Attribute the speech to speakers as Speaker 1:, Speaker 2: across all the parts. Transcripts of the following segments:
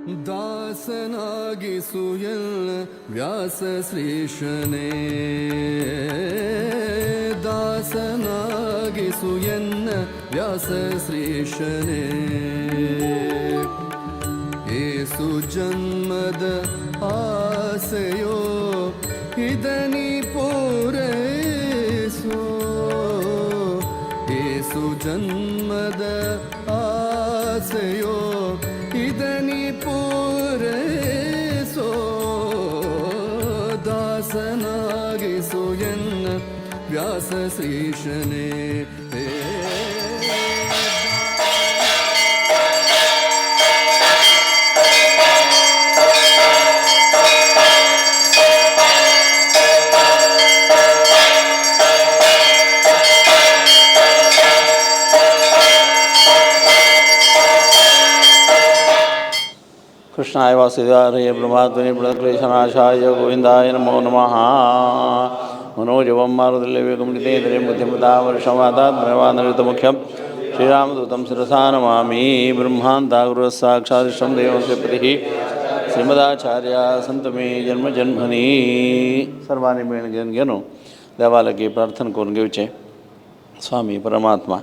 Speaker 1: दासनागिसुयल् व्यासश्रीशने दासनागिसुयन् व्यासश्रीशने येसु जन्मद आसयो इदनि पूरैसो येसु जन्मद आसयो इदनि पूरैसो दासनागिसुयन् व्यासश्रीशने
Speaker 2: कृष्णाय वासुदेवाय ब्रह्मात्मने प्रणतक्लेशनाशाय गोविन्दाय नमो नमः। मनोजवं मारुतुल्यवेगं जितेन्द्रियं बुद्धिमतामर्षमादात् प्रणवानृतमुख्यं श्रीरामदूतं शिरसा नमामि। ब्रह्मान्तागुरुस्साक्षादिष्टं देवस्य पतिः श्रीमदाचार्य संत मे जन्म जन्मनी सर्वांनी मिळून घेऊन देवाला की प्रार्थना करून घेऊचे। स्वामी परमात्मा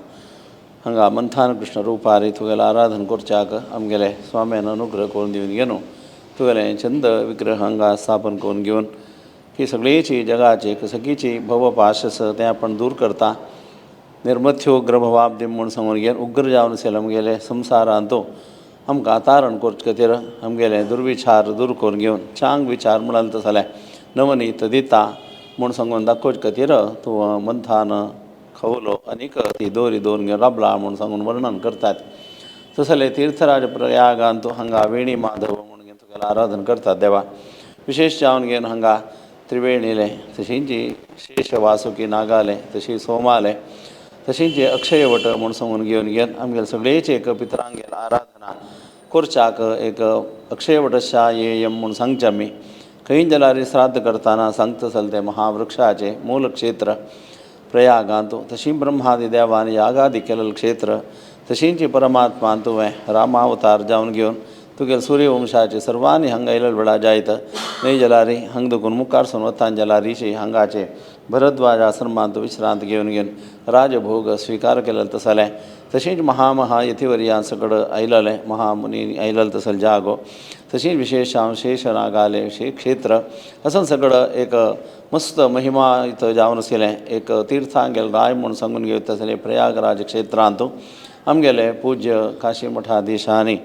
Speaker 2: हांगा मंथान कृष्ण रूपारी तुगेले आराधन करच्याक आमगेले स्वाम्यान अनुग्रह करून दिवन घेवन तुगेले चंद विग्रह हांगा स्थापन करून घेवन ही सगळीची जगाची सगळीची भवपाशस तें आपण दूर करता निर्मथ्योग्र दिम म्हूण सांगून घेवन उग्र जावन असेल आमगेले संवसारांत आमकां तारण करचे खातीर आमगेले दुर्विचार दूर करून घेवन चांग विचार म्हणाल तसले नवनीत दिता म्हूण सांगून दाखोवचे खातीर तूं मंथान खवलो आनीक ती दोरी दोन घेवन राबला म्हूण सांगून वर्णन करतात। तसले तीर्थराज प्रयागांत हांगा वेणी माधव म्हूण घेवन तुगेलें आराधन करतात देवा। विशेश जावन घेवन हांगा त्रिवेणीले तशींची शेष वासुकी नागाले तशी सोमाले तशींची अक्षयवट म्हूण सांगून घेवन आमगेले सगळेची एक पितरांगेल आराधना करच्याक एक अक्षयवटशा येयम म्हूण सांगचे आमी। खंय जलारी श्राद्ध करताना सांगता चलते महावृक्षाचे मूल क्षेत्र प्रयागांत तशी ब्रह्मादि देवानी यागादी केलेलं क्षेत्र तशींची परमात्मा तुवें रामावतार जावन घेवन तुगेले सूर्यवंशाचे सर्वांनी हांगा येयलेले वेळा जायत न्हय जलारी हांगा देखून मुखार सावन वतान जलारीची हांगाचे भरद्वाज आश्रमांत विश्रांत घेवन राजभोग स्वीकार केलेले तसले तशींच महा यतिवर्यां सकड आयलेले महामुनी आयलेले तसले जागो तशींच विशेषांश शेष नागाले शेष क्षेत्र असं सगळं एक मस्त महिमा इथं जावन आशिल्लें एक तीर्थांगेल राय म्हूण सांगून घेवं तसले प्रयागराज क्षेत्रांत आमगेले पूज्य काशी मठाधीशांनी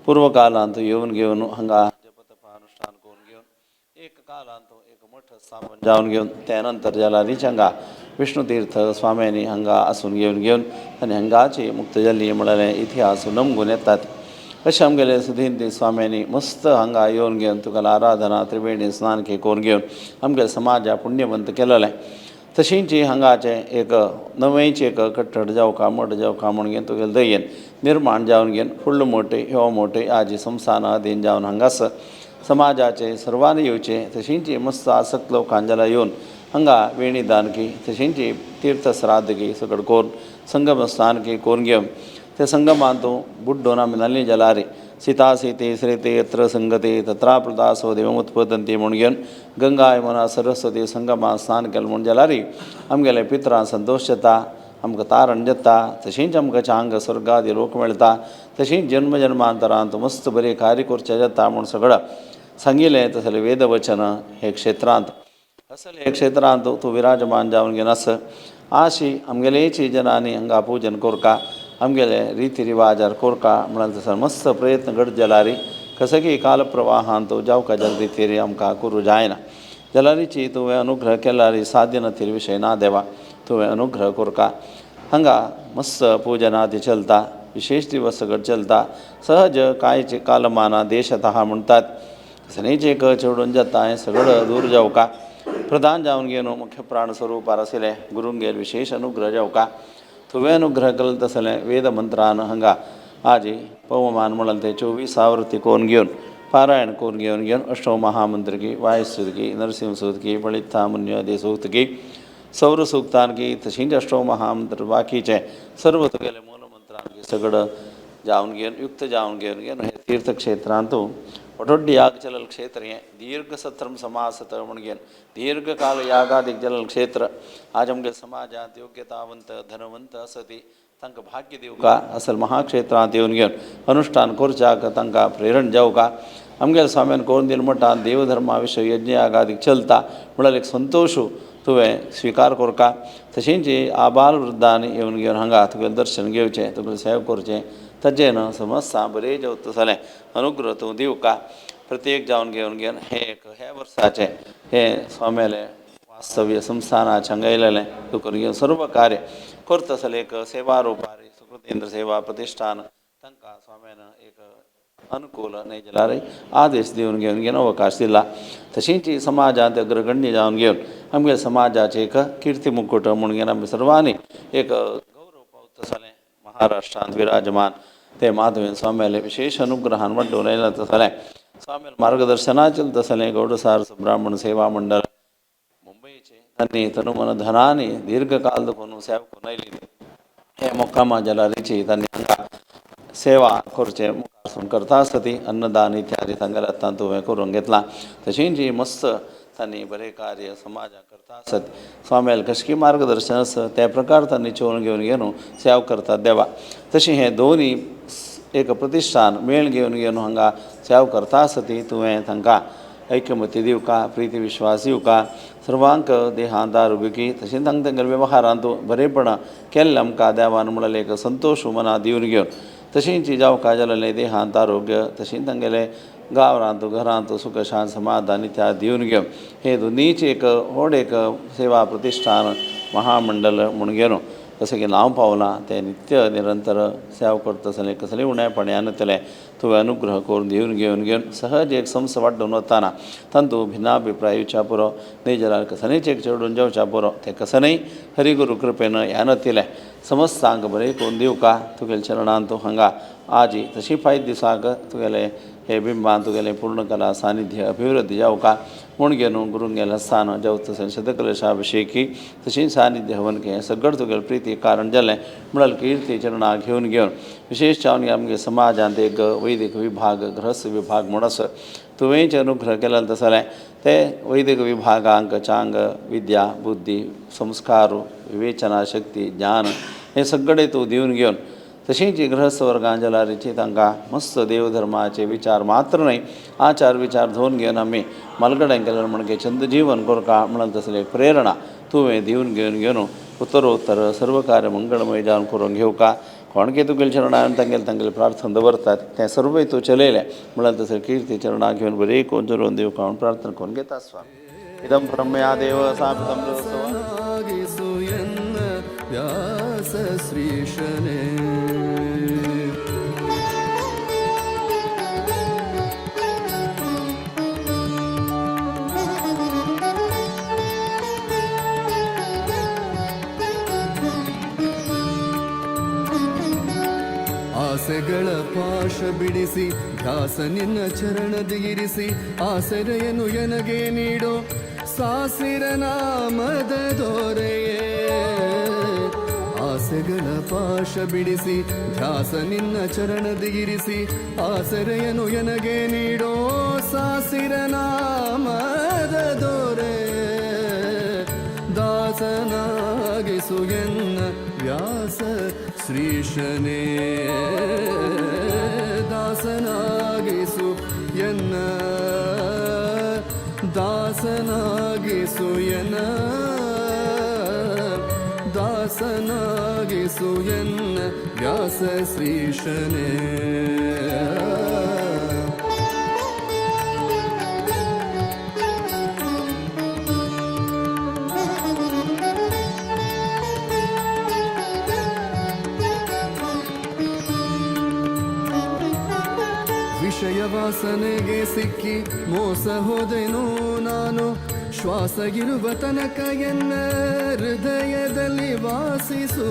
Speaker 2: पूर्व कालांत येवन घेवन हांगा जपतपा अनुष्ठान करून घेवन एक कालांत एक मठ स्थापन जावन घेवन त्यानंतर जलारीच्या हांगा विष्णुतीर्थ स्वाम्यांनी हांगा आसून घेवन आनी हांगाची मुक्तजल्ली म्हळ्यार इतिहास नमगून येतात। अशें आमगेले सुधींती स्वाम्यांनी मस्त हांगा येवन घेवन तुगेलें आराधना त्रिवेणी स्नान करून घेवन आमगेले समाजा पुण्यवंत केलेलें। तशींची हांगाचे एक नवेंची एक कट्टड जावका मठ जावका म्हूण घेवन तुगेले दयेन निर्माण जावन घेवन फुडलो मोटे ह्यो मोटे आजी संस्थान अधीन जावन हांगास समाजाचे सर्वांनी येवचे तशींची मस्त आसक्त लोकांक जाल्यार येवन हांगा वेणी दानकी तशींची तीर्थश्राद्धकी सगळं करून संगम स्नानकी करून घेवन ते संगमांत बुड्डोन आमी नाल्ली जलारी सीता सीते श्रीते यत्र संगते तत्राप्लुतासो देवमुत्पतंती म्हूण घेवन गंगा यमुना सरस्वती संगमा स्नान केलें म्हूण जलारी आमगेले पितरां संतोश जाता आमकां तारण जाता तशींच आमकां चांग स्वर्गादी लोक मेळटा तशींच जन्म जन्मांतरांत मस्त बरें कार्य करचें जाता म्हूण सगळं सांगिल्लें तसलें वेदवचन हे क्षेत्रांत असले हे क्षेत्रांत तूं विराजमान जावन घेवन आस आशी आमगेलेची जनांनी हांगा पूजन कोरका आमगेले रिती रिवाजार कोरका म्हणाल तसं मस्त प्रयत्न घड जलारी कसकी काल प्रवाहांत जावका जल्दी तेरी आमकां करूं जायना जलारीची तुवें अनुग्रह केल्यारी साध्य नथील विशय ना देवा तुवें अनुग्रह कोरका हांगा मस्त पूजनादी चलता विशेष दिवस सगळं चलता सहज कांयचे कालमाना देशात आहा म्हणटात सनेचे क चेवडून जाता हें सगळं दूर जावका प्रधान जावन घेवन मुख्य प्राण स्वरूपार आशिल्ले गुरूंगेर विशेष अनुग्रह जावका तुवें अनुग्रह केलें तसलें वेद मंत्रान हांगा आजी पवमान म्हणाल ते 24 आवृत्ती करून घेवन पारायण करून घेवन अष्टो महामंत्र की वायुस्तुत की नरसिंह सूत की बळित्था मुन्य सूक्त की सौर सूक्तान की तशींच अष्टो महामंत्र बाकीचे सर्व तुगेले मूलमंत्रान की सगळं जाऊन घेऊन युक्त जाऊन घेऊन हे तीर्थक्षेत्रांतू ಒಡೊಡ್ಡಿ ಯಾಗ ಚಲಲ್ ಕ್ಷೇತ್ರ ದೀರ್ಘ ಸತ್ರಂ ಸಮಾಸತ ಮುಣಗೇನ್ ದೀರ್ಘಕಾಲ ಯಾಗಾದಿक जलल क्षेत्र आज आमगे समाजात योग्यतावंत धनवंत असती तांकां भाग्य दिवं का असल महाक्षेत्रांत येवन घेवन अनुष्ठान करच्याक तांकां प्रेरण जावं का आमगेल्या स्वाम्यान करून दिले म्हणटा देवधर्मा विशय यज्ञ यागादिक चलता म्हळ्यार एक संतोशू तुवें स्विकार करका तशेंच आबाल वृद्धांनी येवन घेवन हांगा तुगेलें दर्शन घेवचें तुगेलें सेवा करचें तजेन समस्या बरें जावं जालें अनुग्रह तूं दिवं का प्रत्येक जावन घेवन हे वर्साचें हे स्वाम्यालें वास्तव्य संस्थानाचें हांगा येयलेलें तूं करून घेवन सर्व कार्य करता जाल्यार एक सेवा रुपारी सुकृतेंद्र सेवा प्रतिश्ठान तांकां स्वाम्यान एक अनुकूल न्हय जाल्यार आदेश दिवन घेवन अवकाश दिला तशींच समाजांत अग्रगण्य जावन घेवन आमगे समाजाचें एक किर्ती मुकुट म्हूण घेवन आमी सर्वांनी एक गौरव पावता जालें महाराष्ट्रांत विराजमान ते माधवेन स्वाम्याले विशेष अनुग्रहान वाडून आयला जाल्यार स्वाम्याल मार्गदर्शनाचें जालें गौडसार ब्राह्मण सेवा मंडळ मुंबईचे तांणी तनुमन धनानी दीर्घकाल करून सेवा करून आयली हे मोक्कामा जलारीची तांणी हांगा सेवा करचें मुखार करता आसती अन्नदान इत्यादी तांगेले आतां तुवें करून घेतलां तशींच मस्त तांणी बरें कार्य समाजाक करता आसत स्वाम्याल कशें मार्गदर्शन आसा त्या प्रकार तांणी चोवन घेवन सेवा करतात देवा तशें हे दोनूय एक प्रतिश्ठान मेळ घेवन हांगा सेवा करता आसती तुवें तांकां ऐक्यमती दिवका प्रीती विश्वास दिवका सर्वांक देहांत आरोग्यकी तशेंच तांकां तांगेल्या वेवहारांत बरेपणां केल्लें आमकां देवान म्हळ्यार एक संतोश मना दिवन घेवन तशींच जावका जालें देहांत आरोग्य तशींच तांगेले गांवांत घरांत सुख शांत समाधान इत्यादी दिवन घेवन हे दोनीच एक व्हड एक सेवा प्रतिश्ठान महामंडळ म्हूण घेवन जशें की नांव पावलां ते नित्य निरंतर सेवा करता जाल्यार कसलेंय उणेपणान तेलें तुवें अनुग्रह करून दिवन घेवन सहज एक संस वाडून वताना तांतूं भिन्नाभिप्राय येवच्या पुरो न्हय जाल्यार कसलेंच एक चडून जेवच्या पुरो तें कसलेंय हरिगुरू कृपेन ह्यान तिलें समस्तांक बरें करून दिवका तुगेल्या चरणांत तूं हांगा आजी तशी 5 दिसांक तुगेलें हे बिंबान तुगेलें पूर्ण कला सानिध्य अभिवृद्धी जावका म्हूण घेवन गुरूंगेलें स्थान जेवता शतकलशाभिषेकी तशींच सानिध्य हवन हें सगळें तुगेलें प्रिती कारण जालें म्हळ्यार किर्ती चरणां घेवन विशेश जावन आमगे समाजांत एक वैदिक विभाग गृहस्थ विभाग म्हूण आसा तुवेंच अनुग्रह केलें जाल्यार ते वैदिक विभागांक चांग विद्या बुद्धी संस्कार विवेचना शक्ती ज्ञान हे सगळें तूं दिवन घेवन तशींच गृहस्थ वर्गां जाल्यारीची तांकां मस्त देवधर्माचे विचार मात्र न्हय आचार विचार धोवन घेवन आमी मलगडें केलें म्हणजे छंद जीवन करता म्हणून तसली प्रेरणा तुवें दिवन घेवन उत्तरोत्तर सर्व कार्य मंगळमय जावन करून घेवका कोणके तुगेल्या चरणान तांगेले प्रार्थना दवरतात तें सर्व तूं चलयलें म्हणून तसले कीर्ती चरणां घेवन बरें कोण जोडून दिवका म्हूण प्रार्थना करून घेता स्वामी इदं ब्रह्मया देव सापितं
Speaker 1: व्यास श्रीशने ಆಸೆಗಳ ಪಾಶ ಬಿಡಿಸಿ ದಾಸ ನಿನ್ನ ಚರಣದಿರಿಸಿ ಆಸರೆಯನ್ನು ಎನಗೆ ನೀಡೋ ಸಾಸಿರ ನಾಮದ ದೊರೆಯೇ ಆಸೆಗಳ ಪಾಶ ಬಿಡಿಸಿ ಧ್ಯಾಸ ನಿನ್ನ ಚರಣದಿರಿಸಿ ಆಸರೆಯನ್ನು ಎನಗೆ ನೀಡೋ ಸಾಸಿರ ನಾಮದ ದೊರೆ ದಾಸನಾಗಿಸು ಎನ್ನ ವ್ಯಾಸ ಶ್ರೀಶನೇ ದಾಸನಾಗಿಸು ಎನ್ನ ದಾಸನಾಗಿಸು ಎನ್ನ ದಾಸನಾಗಿಸು ಎನ್ನ ವ್ಯಾಸ ಶ್ರೀಶನೇ ವಿಷಯ ವಾಸನೆಗೆ ಸಿಕ್ಕಿ ಮೋಸ ಹೋದೆನು ನಾನು ಶ್ವಾಸ ಇರುವ ತನಕ ಎನ್ನ ಹೃದಯದಲ್ಲಿ ವಾಸಿಸು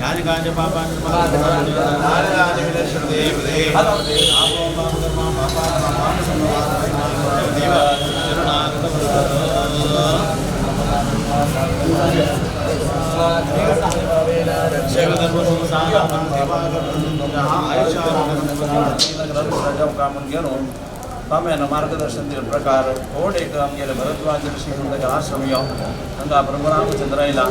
Speaker 2: यानि कानि पापानि पामेन मार्गदर्शन प्रकार कोड एक आमगेले भरद्वाज ऋषी आश्रम हंगा प्रभुरामचंद्रयला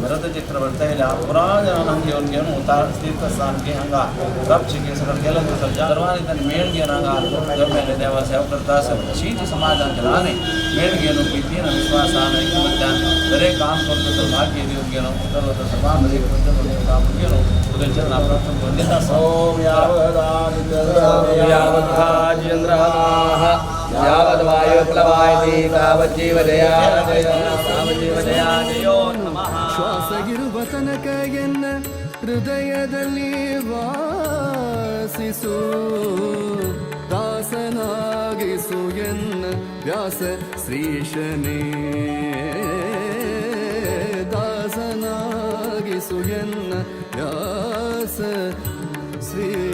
Speaker 2: भरत चक्रवर्तीला पुराण हंगे घेऊन उतार तीर्थस्थानके हंगा गपचिके सगळं केलं तर सर्वांनी त्यांनी मेळ घेऊन हंगा गमेले देवा सेवा करता शीत समाधान राहणे मेळ घेऊन प्रीतीनं विश्वासानं ऐकमत्यान दरेक काम करतो तर भाग्य देऊन गेलो सर्व तर सर्वांमध्ये काम गेलो तुझे चरणा प्रार्थना वंदिता ओम यावद्राजेन्द्रः यावद्वायुप्लवायति तावज्जीवदयाजयो नमः
Speaker 1: ಶ್ವಾಸಗಿರುವ ತನಕ ಎನ್ನ ಹೃದಯದಲ್ಲಿ ವಾಸಿಸು ದಾಸನಾಗಿಸು ಎನ್ನ ವ್ಯಾಸ ಶ್ರೀಶನೇ ದಾಸನಾಗಿಸು ಎನ್ನ ವ್ಯಾಸ ಶ್ರೀಶನೇ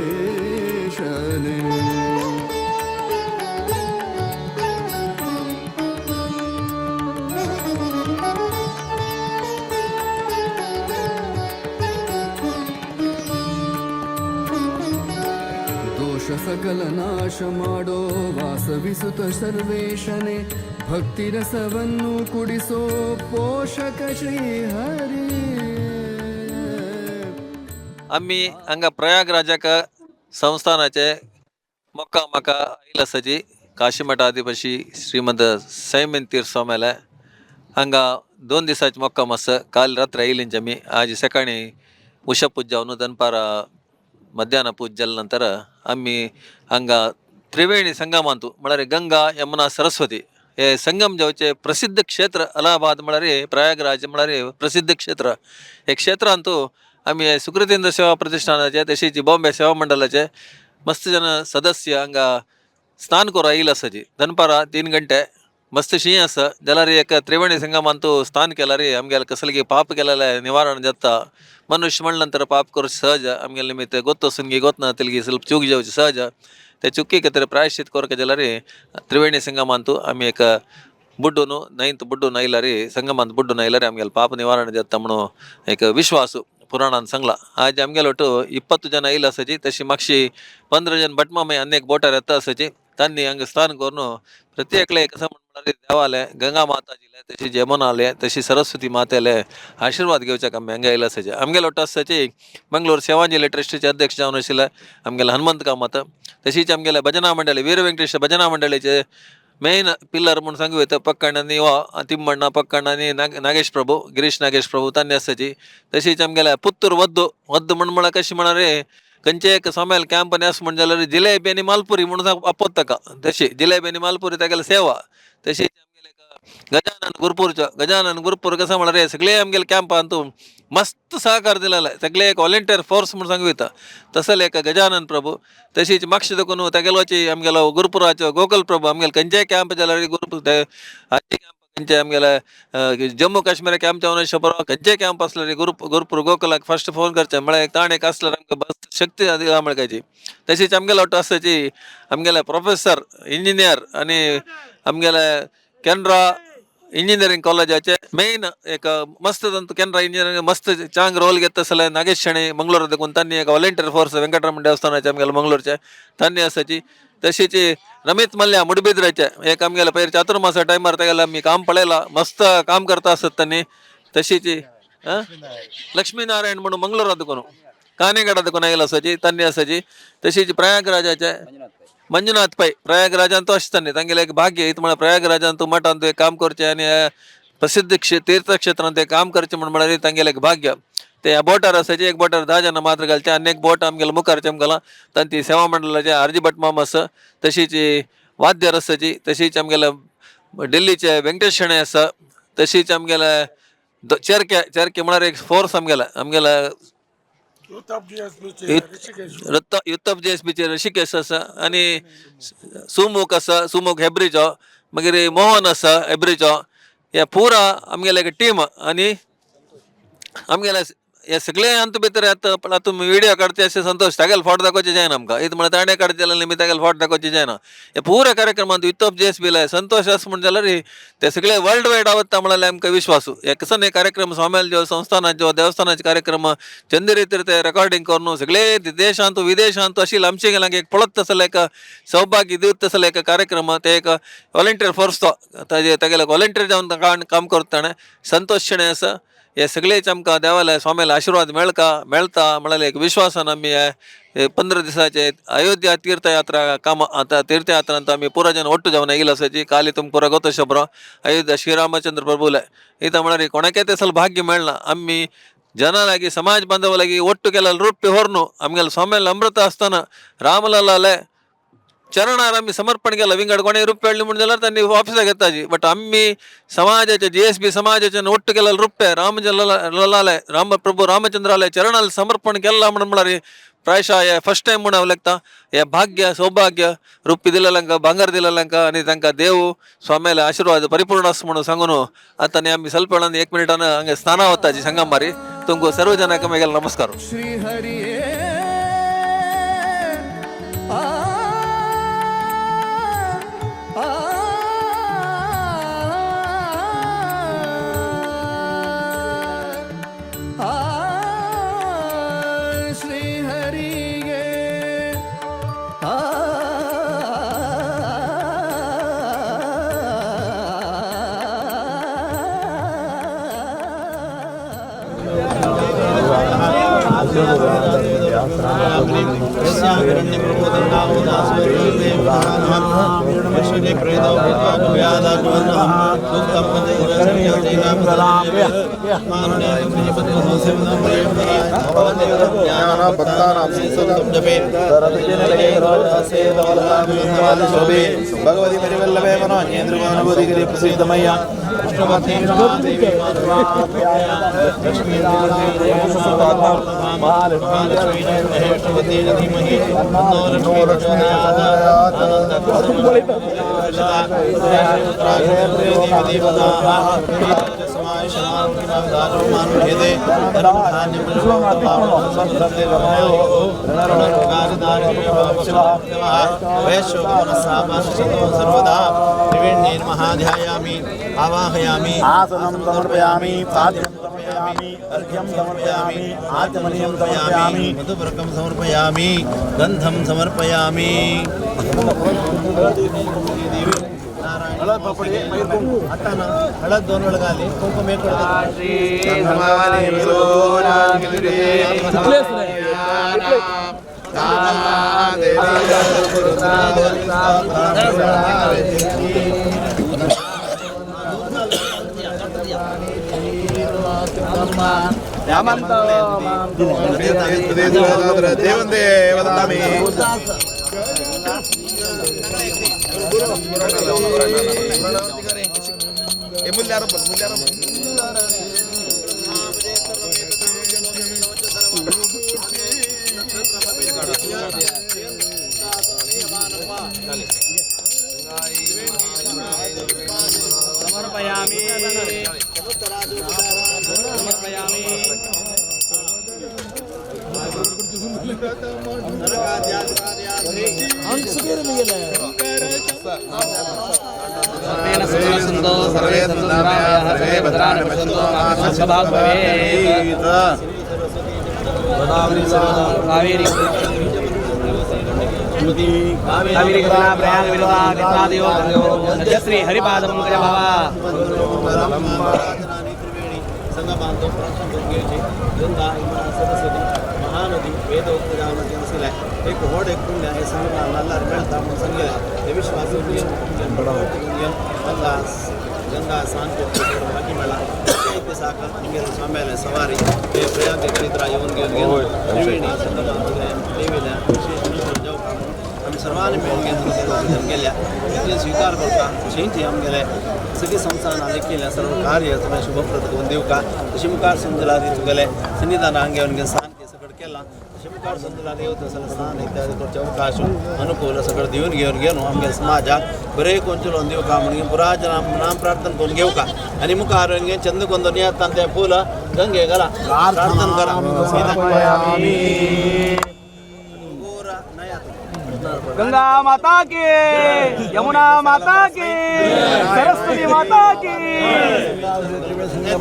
Speaker 1: ಸಕಲ ನಾಶ ಮಾಡೋ ವಾಸವಿಸುತ್ತ ಸರ್ವೇಶನೇ ಭಕ್ತಿ ರಸವನ್ನು ಕುಡಿಸೋ ಪೋಷಕ ಶ್ರೀ ಹರಿ
Speaker 3: आम्ही हांगा प्रयागराजाक संस्थानाचे मोक्कामाक आयिल्ले आसाची काशी मठाधिपती श्रीमंत सैमीन तीर्थ स्वामीले हांगा 2 दिसाचे मोक्काम आसा काल रात्री आयिल्लींची आमी आज सकाळी उशा पूजा जावन दनपार मध्याह्न पूजा जाल्या नंतर आम्ही हांगा त्रिवेणी संगमांतू म्हळ्यार गंगा यमुना सरस्वती हे संगम जावचे प्रसिद्ध क्षेत्र अलाहाबाद म्हळ्यार प्रयागराज म्हळ्यार प्रसिद्ध क्षेत्र हे क्षेत्रांतू आम्ही सुकृतेंद्र सेवा प्रतिष्ठानाचे तशेंच बॉम्बे सेवा मंडळाचे मस्त जन सदस्य हांगा स्नान करून आयिल्ले आसाची दनपारा 3 गंटे मस्त शी आसा जाल्यार एक त्रिवेणी संगमांतू स्नान केल्यार आमगेले कसले पाप केलेले निवारण जाता मनुष्य म्हणल्या नंतर पाप करचे सहज आमगेले निमित्त गोत्त सुनगी गोतना तेलगी ಸ್ವಲ್ಪ चूक जावची सहज ते चुकी खातीर प्रायश्चित करके जाल्यार त्रिवेणी संगमांतू आमी एक बुड्डून 9th बुड्डून आयल्यार संगमांत बुड्डून आयल्यार आमगेले पाप निवारण जाता म्हणून एक विश्वास पुराणान सांगला आज आमगेले ಒಟ್ಟು 20 जन आयिल्ले आसाची तशी मागशी 15 जन भटमामय अनेक बोटार येता आसाची तांणी हांगा स्नान करून प्रत्येकले कसं म्हणल्यार देवाले गंगा माताजीले तशी यमुनाले तशी सरस्वती मातेले आशीर्वाद घेवच्याक आमी हांगा आयिल्ले आसाचे आमगेले ಒಟ್ಟು आसाची मंगळूर सेवांजली ट्रस्टीचे अध्यक्ष जावन आशिल्ले आमगेले हनुमंत कामत तशीच आमगेले भजना मंडळी वीर व्यंकटेश भजना मंडळीचे मेन पिल्लर म्हणून सांगू येतं पक्कण्णांनी वा तिम्मण्णा पक्कण्णांनी नागेश प्रभू गिरीश नागेश प्रभू तांणी आसाची तशीच आमगेले पुत्तूर वद्द म्हण कशी म्हणारे खंयचे एक सोमेल कॅम्पनी आसा म्हण जाल्यार जिलेबी आनी मालपुरी म्हणून आपत ताका तशी जिलेबी आनी मालपुरी तागेले सेवा तशीच आमगेले गजानन गुरुपूर कसं म्हणारे सगळे आमगेले कॅम्पांतू मस्त सहकार दिलेले सगळे एक व्हॉलेंटियर फोर्स म्हणून सांगू येता तसले एक गजानन प्रभू तशीच मागशी देखून तेगेलोची आमगेलो गुरुपुराचो गोकुल प्रभू आमगेले खंयचेय कॅम्प जाल्यार गुरुपूर हाचे कॅम्प खंयचे आमगेले जम्मू काश्मीर कॅम्प जावन शंबर खंयचेय कॅम्प आसल्यार गुरुपूर गोकुलाक फर्स्ट फोन करचे म्हळ्यार ताण एक आसल्यार आमकां बस शक्ती मेळपाची तशीच आमगेले ಒಟ್ಟು आसाची आमगेले प्रोफेसर इंजिनियर आनी आमगेले कॅनरा इंजिनियरिंग कॉलेजाचे मेन एक मस्त तंतू कॅनरा इंजिनियरिंग मस्त चांग रोल घेता सले नागेश शणे मंगळूर देखून तांणी एक व्हॉलेंटियर फोर्स वेंकटरमण देवस्थानाचे आमगेले मंगळूरचे तांणी आसाची तशीच रमेश मल्ल्या मुडबिद्राचे एक आमगेले पयर चातुर्मासा टायमार तेगेले आमी काम पळयला मस्त काम करता आसत तांणी तशीच लक्ष्मी नारायण म्हणून मंगळूरा देखून कानेगडा देखून आयला आसाची तांणी आसाची तशीच प्रयागराजाचे मंजुनाथ पै प्रयागराजान तो आसतानी तांगेले एक भाग्य इत म्हळ्यार प्रयागराजान तूं मठान तुवें काम करचें आनी प्रसिद्ध तीर्थक्षेत्रांत तें काम करचें म्हळ्यार तांगेलें एक भाग्य ते बोटार आसाचे एक बोटार 10 जन मात्र घालचे आनी एक बोट आमगेले मुखारचे आमकां तांती सेवा मंडळाचे आरजी भटमाम आसा तशीच वाद्यर आसाची तशीच आमगेले दिल्लीचे व्यंकटेश शणे आसा तशीच आमगेले चेरके म्हळ्यार एक फोर्स आमगेले युथ ऑफ JSBचे ऋषिकेश आसा आनी सुमुख आसा सुमुख हेब्रीचो मागीर मोहन आसा हेब्रीचो हे पुरा आमगेले टीम आनी आमगेले हे सगळे अंत भितर येता पण आतां व्हिडिओ काडचे अशें संतोष तागेले फोट दाखोवचे जायना आमकां इथ म्हळ्यार ताणें काडचे जाल्यार निमी तागेले फोट दाखोवचे जायना हे पुऱ्या कार्यक्रमांत युथ ऑफ JSB लाय संतोष आसा म्हण जाल्यार ते सगळे वर्ल्ड वायड आवडटा म्हळ्यार आमकां विश्वासू हे कसन हे कार्यक्रम स्वाम्याल्यो संस्थानाच्यो देवस्थानाचे कार्यक्रम चंदी रितीर ते रेकॉर्डिंग करून सगळे देशांत विदेशांत अशी आमचे गेलांक एक पळत तसले एक सौभाग्य दिवत तसले एक कार्यक्रम ते एक वॉलंटियर फोर्स तो ताजे तागेले वॉलंटियर जावन काम करता ताणें संतोष शेणे आसा हे सगळेच आमकां देवाले स्वामीले आशिर्वाद मेळता म्हळ्यार एक विश्वासान आमी हे 15 दिसाचे अयोध्या तीर्थयात्रा काम आतां तीर्थयात्रांत आमी पुरो जन ಒಟ್ಟು जावन येयला आसाची काली तुमकां पुरो गोतो शब्र अयोध्या श्रीरामचंद्र प्रभुले इता म्हळ्यार कोणाके ते सल भाग्य मेळना आमी जना लागी समाज बांधव लागी ಒಟ್ಟು केला रूप होरनु आमगेले स्वामीले अमृत आसतना रामललाले चरणार आम्ही समर्पण केलं विंगड कोणी रुपये म्हणून जाल्यार त्यांनी ऑफिसाक येताची बट आम्ही समाजाचे JSB समाजाचे ಒಟ್ಟು केलेलं रुपये रामललाले प्रभू रामचंद्राले चरणाला समर्पण केला म्हणून म्हळ्यार प्रायशः हे फर्स्ट टाइम म्हणून हांव लेखता हे भाग्य सौभाग्य रुपी दिलेल्यांका भांगर दिलेल्यांका आनी तांकां देव स्वाम्याले आशिर्वाद परिपूर्ण आसा म्हणून सांगून आतां आमी ಸ್ವಲ್ಪ वेळान 1 मिनिटान हांगा स्नाना वताची संगम मारी तुमकां सर्व जनांक म्हगेलो नमस्कार
Speaker 1: श्री हरी श्री हरि गे
Speaker 4: भगवती परिवल्लभे मनोजेन्द्र प्रसिद्धमय्या सर्वदा महाध्यायामि आवाहयामि आसनं समर्पयामि पाद्यं समर्पयामि अर्घ्यं समर्पयामि आचमनीयं समर्पयामि मधुपर्कं समर्पयामि गन्धं समर्पयामि हळद पपडी अट्टाना हळद 2 वेळगाली कुंकुम 1 देवंदे वदामि श्री हरिपाद महानदी वेदोक्तजामती असेल एक होड एक पुण्य हे संगमा नल्लार मेळता म्हणून सांगितले हे विश्वास गंगा स्नान करतो बाकी मेळा ते साखर निंगे स्वाम्याले सवारी हे प्रयाग करीत येऊन घेऊन त्रिवेणी संगमा देवीला जाऊ आम्ही सर्वांनी मिळून घेऊन गेल्या इतले स्वीकार करता शेंची आमगेले सगळी संस्थान केल्या सर्व कार्य तुम्ही शुभप्रद होऊन देऊ का तशी मुखार समजला तुगेले सन्निधान घेऊन स्नान केला तशें मुखार संतला देवता स्नान इत्यादी करचे अवकाश अनुकूल सगळं दिवन घेवन आमगे समाजाक बरे कोंचलो दिव का म्हणून पुरा नाम प्रार्थना करून घेऊ का आणि मुखार चंद्रकोंदन येतात ते फुलं गंगे घाला प्रार्थना करा
Speaker 5: गंगा माता की, यमुना माता की, सरस्वती माता की.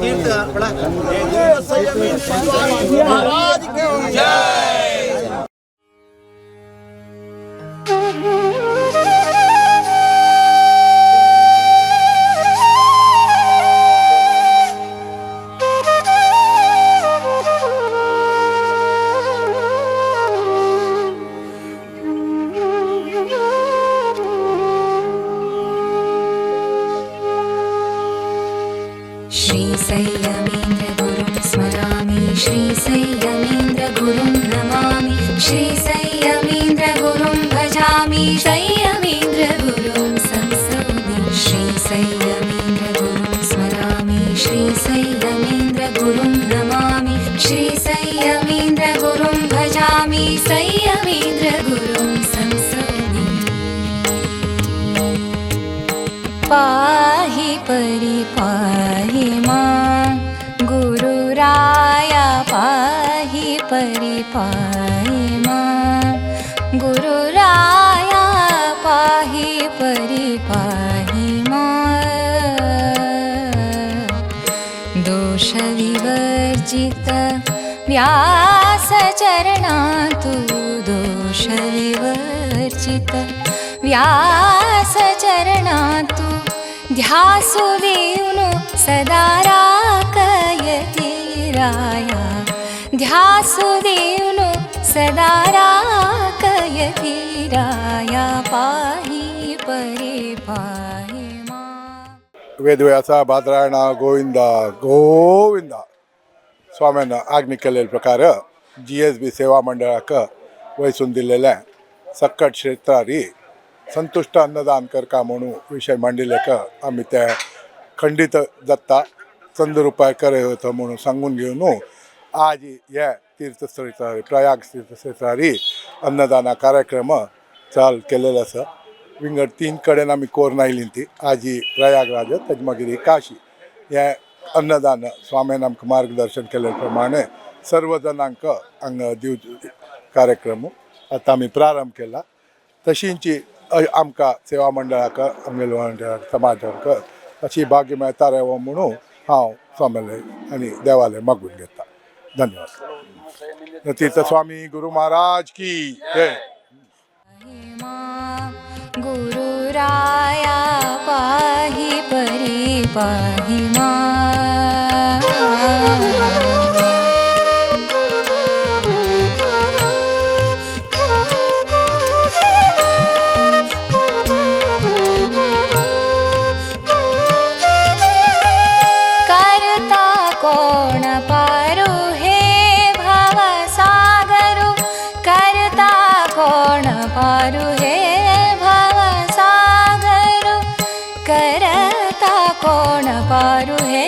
Speaker 4: तीर्थ महाराज की जय.
Speaker 6: श्रीसंयमेन्द्रगुरुं स्मरामि श्रीसंयमेन्द्रगुरुं नमामि श्रीसंयमेन्द्रगुरुं भजामि संयमेन्द्रगुरुं संस्तौमि श्रीसंयमेन्द्रगुरुं स्मरामि श्रीसंयमेन्द्रगुरुं नमामि श्रीसंयमेन्द्रगुरुं भजामि संयमेन्द्रगुरुं संस्तौमि पाहि परिपाहि मां गुरुराया पाहि परिपाहि मां गुरुराया पाहि परिपाहि मां दोषविवर्जित व्यासचरणातु दोषविवर्जित व्यासचरणातु ध्यासुदेवनु सदा राकयति राया ध्यासुदेवनु सदा राकयति राया पाहि परे पाहि मां.
Speaker 7: वेदव्यासा बादरायण गोविंद गोविंद स्वाम्यानं आज्ञे केलेल्या प्रकार GSB सेवा मंडळाक वयसून दिलेल्या सक्कट क्षेत्रारी संतुष्ट अन्नदान करका म्हणून विषय मांडिल्ल्याक आम्ही त्या खंडित जाता 100 रुपये करे होतं म्हणून सांगून घेऊन आज ह्या तीर्थस्थळी प्रयाग तीर्थस्थळी अन्नदाना कार्यक्रम चाल केलेला आसा. विंगड 3 कडेन आमी कोरून आयलीं ती आज प्रयागराज तेजे मागीर काशी हे अन्नदान स्वाम्यान आमकां मार्गदर्शन केले प्रमाणे सर्व जणांक हांगा दिव कार्यक्रम आतां आमी प्रारंभ केला. तशींची आमकां सेवा मंडळाक आमगे समाजाक अशी भाग्य मेळता रेवो म्हणून हांव स्वामीले आनी देवाले मागून घेता. धन्यवाद. तीर्थ स्वामी गुरु महाराज की जय.
Speaker 6: गुरुराया पाहि परि पाहि मां. कोण पारु हे भवसागरु करता कोण पारु हे भवसागरु करता कोण पारु हे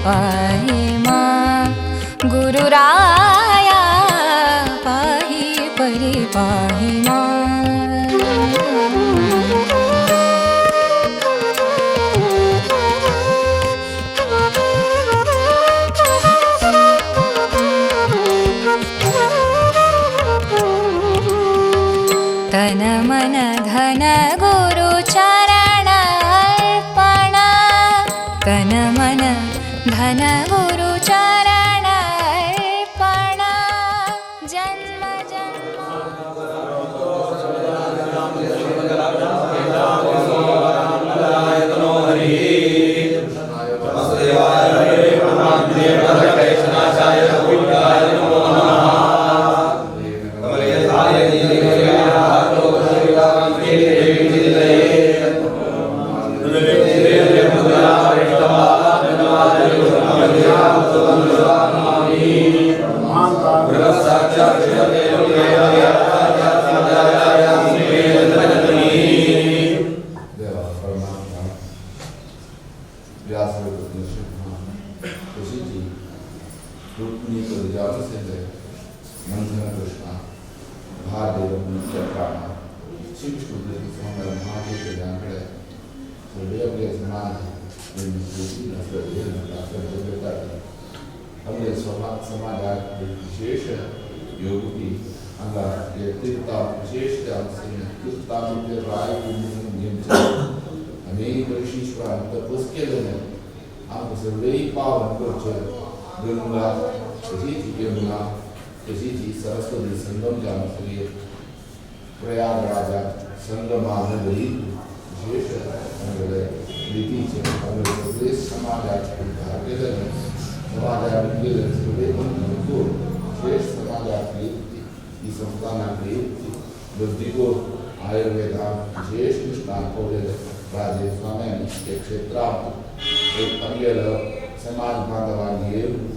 Speaker 6: पाहि मां गुरुराया पाहि परिपाहि मां तन मन धन गुरु चरण अर्पण तन मन धन गुरु चरण अर्पण जन्म
Speaker 8: सरस्वती संगम जामश्री प्रयागराज संगमानगरी विशेष रीतीचे प्रदेश समाजाचे समाजातील विशेष समाजातली ही संस्थानातली बुद्धिको आयुर्वेदा विशेष निष्णात दाखवलेलं राजे स्वाम्यांनी या क्षेत्रात एक अंगेल समाज बांधवांनी येऊन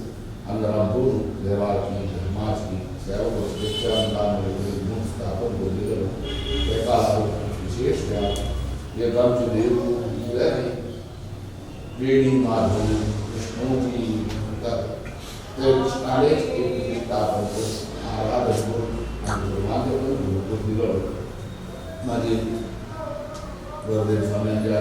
Speaker 8: अंगरामपूर देवाची धर्माची सर्व शिक्षणामध्ये स्थापन केलेलं एका विशेषतः एक आमचे देव वेणी माधवी कृष्णोजी ते कृष्णाने स्थापन करून आराधन करून माझे पण दिलं माझे गुरुदेव स्वामींच्या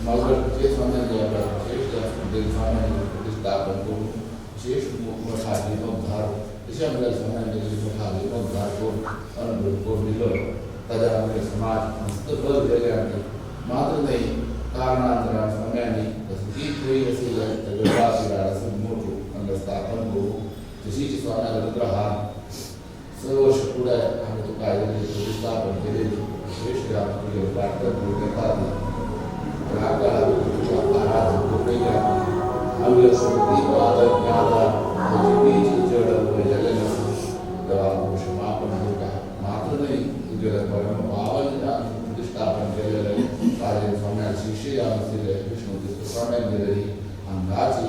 Speaker 8: मगरचे स्वामींच्या विशेष गुरुदेव स्वामींनी प्रतिष्ठापन करून विशेष मोठा जीर्णोद्धार देशामध्ये समाजाचे मोठा जीर्णोद्धार करून अनुभव करून दिलं त्याच्यामुळे समाज मस्तबल झाले आहे मात्र नाही कारणांतराने स्वाम्यांनी किती असेल असं मोठं अंग स्थापन करू जशी स्वाम्याला अनुग्रहा सर्व शक्रुड्या आम्ही तो कायदे प्रतिष्ठापन केलेली श्रेष्ठ प्रार्थना करतात मात्र नाही प्रतिष्ठापन केलेलं राजे स्वाम्या शिष्य विष्णू स्वाम्यांनी अंगाची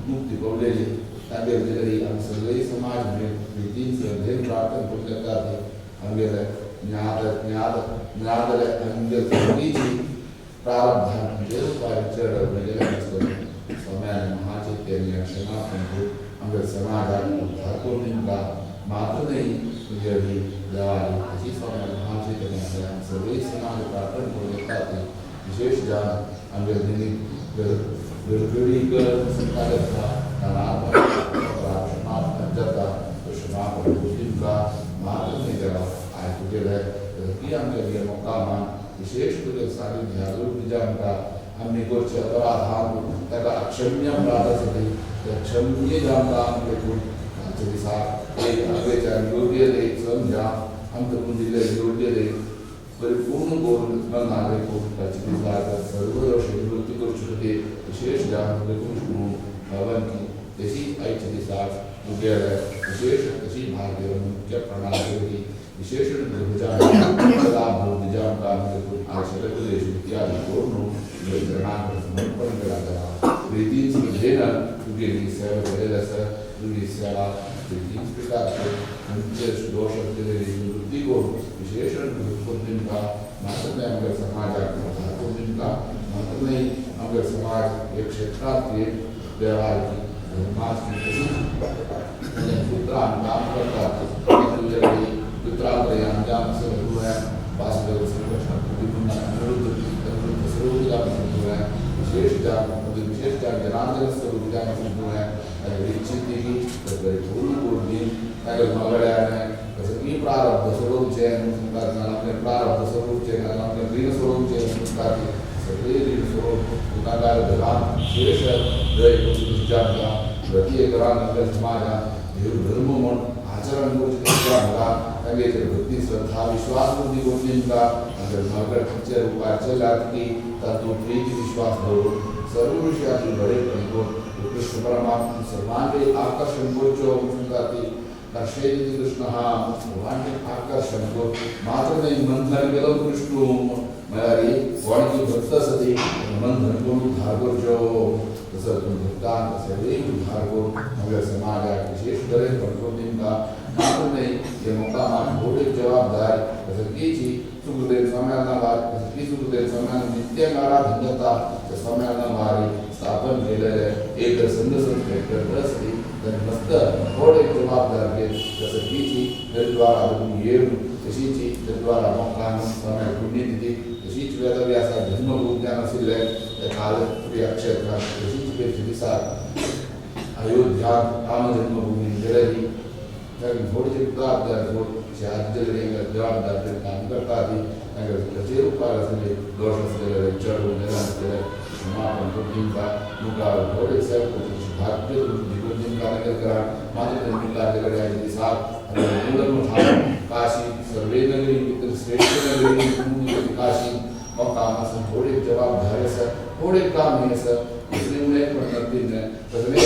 Speaker 8: मुक्ती पडलेली ताब्यात दिलेली आम्ही सगळे समाज प्रीतींचं ध्येय प्रार्थना करू शकतात आमगेलं ज्ञात अंगीची प्रारब्धान चढवलेल्या स्वाम्याने महाचैतन्य क्षमापण आमच्या समाजात उद्धार करून नेमका मात्र नाही तुझ्या देवाली अशी स्वाम्याने महाचैतन्य सगळे समाज प्रार्थना करू शकतात विशेष ज्ञान आमच्या दिनी गडकरी संतागता विशेष हमने कुछ अपराधान अक्षम्य अपराध क्षम्य जानता योग्य दे समझा हम तो योग्य दे परिपूर्ण सर्वदोष निवृत्ती करू शकते विशेष ज्ञान भवन की तशी आईच्या दिसात उद्याला विशेष तशी भारतीय मुख्य प्रणाली विशेष आश्रय इत्यादी समर्पण केला प्रीतीची घेणं तुझी सेवा केलेलं असं तुझी सेवा प्रीतीच प्रकारचे दोष असलेली निवृत्ती करून विशेष का मात्र नाही आमच्या समाजात का मात्र नाही आमच्या समाज एक क्षेत्रात व्यवहाराची धर्माची पुत्रां काम करतात पुत्रांकडे आमच्या सर्व आहे वासुदेव सर्वकृष्ण पुन्हा विरुद्ध सर्व विचार आहे विशेष ज्ञान जनार्दन सर्व विचार आहे इच्छिती पूर्ण काय मगड्याने कसं की प्रारब्ध स्वरूपचे आपले प्रारब्ध स्वरूपचे आपले ऋण स्वरूपचे संस्कार सगळे ऋण स्वरूप पुन्हा धर्म शेष विचारता प्रत्येक रानगर समाजा धर्म म्हणून आचरण करू भक्ती श्रद्धा विश्वास बुद्धी गोष्टींचा मगडच्या रूपाचे लागती तत्व प्रीती विश्वास धरून सर्व विषयातील बरे करून कृष्ण परमात्मा सर्वांचे आकर्षण गोचो कर्षे कृष्ण हा सर्वांचे आकर्षण को मात्र नाही बंधन केलं कृष्ण मयारी वाणी भक्त सती बंधन करून उद्धार करजो तसं भक्तान सर्व उद्धार करून मग समाजात विशेष बरे करून मात्र नाही हे मुक्कामात मोठे जबाबदारी तसं कीची सुखदेव सम्मेलनावर तसं की सुखदेव सम्मेलन नित्य आराधनता त्या सम्मेलनावारी स्थापन केलेले एक संघ संस्था असते तर मस्त थोडे जबाबदार घेत तसं कीची त्याद्वारा येऊन तशीची त्याद्वारा मुक्काम समय पुण्यतिथी तशीच वेदव्यासा जन्मभूमी ज्ञान असेल त्या काल अक्षर तशीच पेक्षा दिसा अयोध्या राम जन्मभूमी जलही थोडीशी जबाबदार जबाबदार काम करतात कसे रूपाला सगळे दोष असलेले चढून असलेले समापन जिंका मुका थोडे भारतीय जिंका नगर करा माझे जिंका आहे सात काशी सर्वे नगरी श्रेष्ठ नगरी काशी मग काम असं थोडे जबाबदारी असं थोडे काम हे असं इसलिए पण नदीन सगळे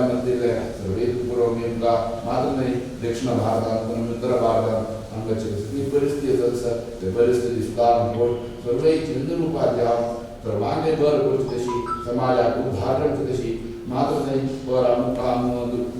Speaker 8: नदीले सर्वे पुरवणींका मात्र नाही दक्षिण भारतात उत्तर भारतात अंगाची परिस्थिती असं ते परिस्थिती सुधार होऊन सर्व चंद्ररूपाच्या सर्वांनी बर करू तशी समाजात उद्धार करते तशी मात्र नाही बर काम दुःख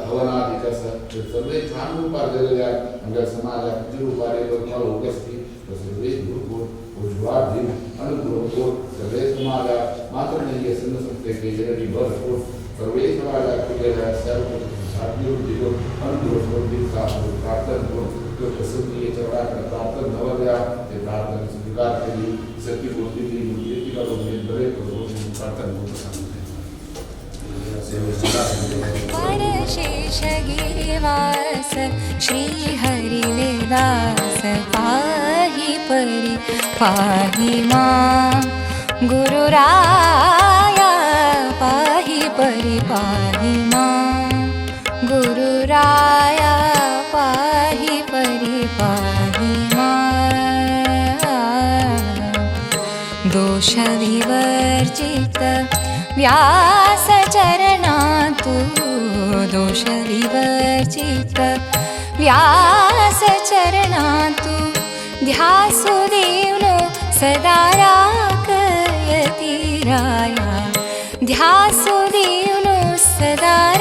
Speaker 8: हवनादी कसं सर्व छान रूपात दिलेल्या अंगा समाजात रूपाने मला उपस्थित सर्वे दूर उज्ज्वल दिन अनुग्रह को सर्वे समाजा मात्र नहीं ये संस्कृति के जगरी भरपूर सर्वे समाजा के सर्व साथियों को अनुग्रह को दिन का प्रार्थना को जो प्रसिद्धि ये चढ़ा कर प्रार्थना नवल्या ये प्रार्थना स्वीकार के लिए सत्य बोलती थी मूर्ति का लोग बड़े को प्रार्थना को पसंद
Speaker 6: परशेष गिरिवास श्री हरिदास पाहि परि पाहि मां गुरुराया पाहि परि पाहि मां गुरुराया पाहि परि पाहि मां दोष विवर्जित व्यास चरणा तू दोष विवर्जित व्यास चरणा तू ध्यासुदेवनो सदा राखयति राया ध्यासुदेवनो सदा